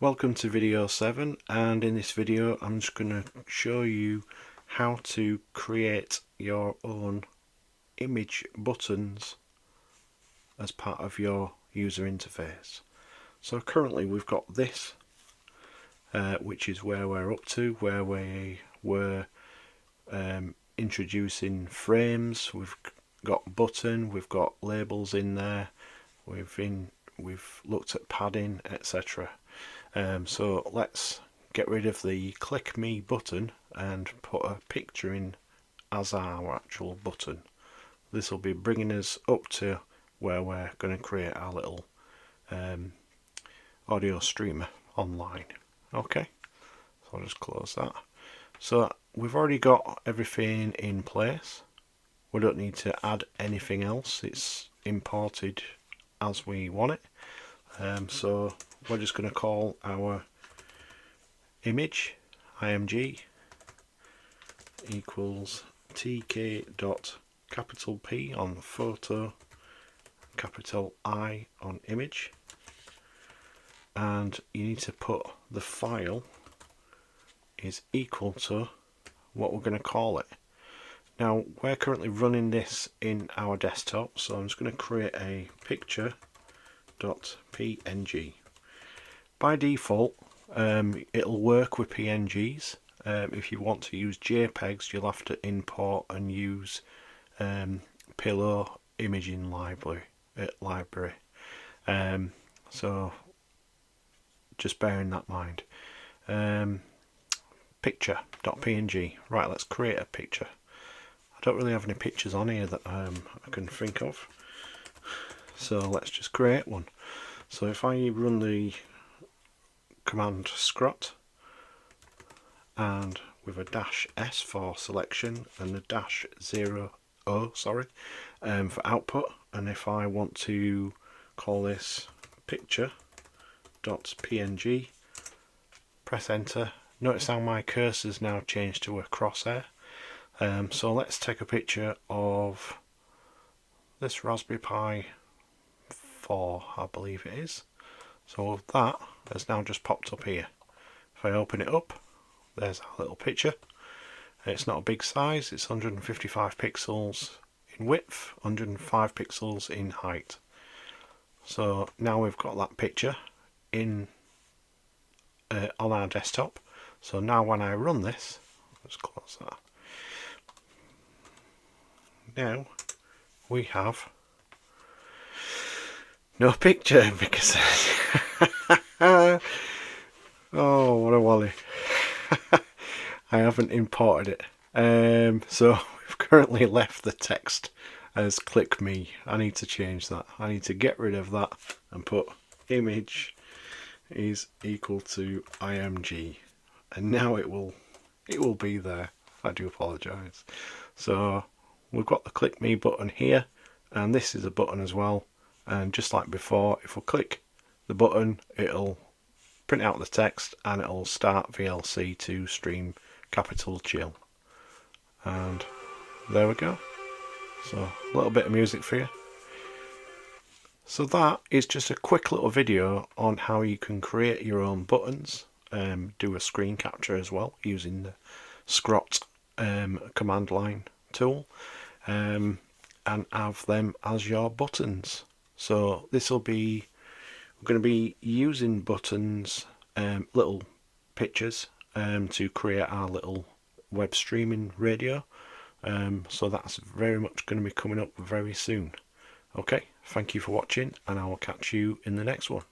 Welcome to video 7, and in this video I'm just going to show you how to create your own image buttons as part of your user interface. So currently we've got this which is where we're up to, where we were introducing frames. We've got button, we've got labels in there, we've looked at padding, etc. So let's get rid of the click me button and put a picture in as our actual button. This will be bringing us up to where we're going to create our little audio streamer online. Okay, so I'll just close that. So we've already got everything in place. We don't need to add anything else. It's imported as we want it. So we're just going to call our image img equals tk dot capital P on photo, capital I on image, and you need to put the file is equal to what we're going to call it. Now we're currently running this in our desktop, so I'm just going to create a picture.png. By default it'll work with PNGs. If you want to use JPEGs you'll have to import and use Pillow imaging library. So just bearing that in mind. Picture.png. Right, let's create a picture. I don't really have any pictures on here that I can think of, so let's just create one. So if I run the command scrot and with a -s for selection and a -0 for output, and if I want to call this picture.png, press enter. Notice how my cursor's now changed to a crosshair. So let's take a picture of this Raspberry Pi 4, I believe it is. So that has now just popped up here. If I open it up, there's our little picture. It's not a big size, it's 155 pixels in width, 105 pixels in height. So now we've got that picture in on our desktop. So now when I run this, let's close that. Now we have no picture because oh, what a wally. I haven't imported it. So we've currently left the text as click me. I need to change that. I need to get rid of that and put image is equal to img, and now it will be there. I do apologize. So we've got the click me button here, and this is a button as well, and just like before, if we click the button it'll print out the text and it'll start VLC to stream Capital Chill, and there we go. So a little bit of music for you. So that is just a quick little video on how you can create your own buttons, do a screen capture as well using the scrot command line tool, and have them as your buttons. So this will be, we're going to be using buttons, little pictures, to create our little web streaming radio. So that's very much going to be coming up very soon. Okay, thank you for watching, and I will catch you in the next one.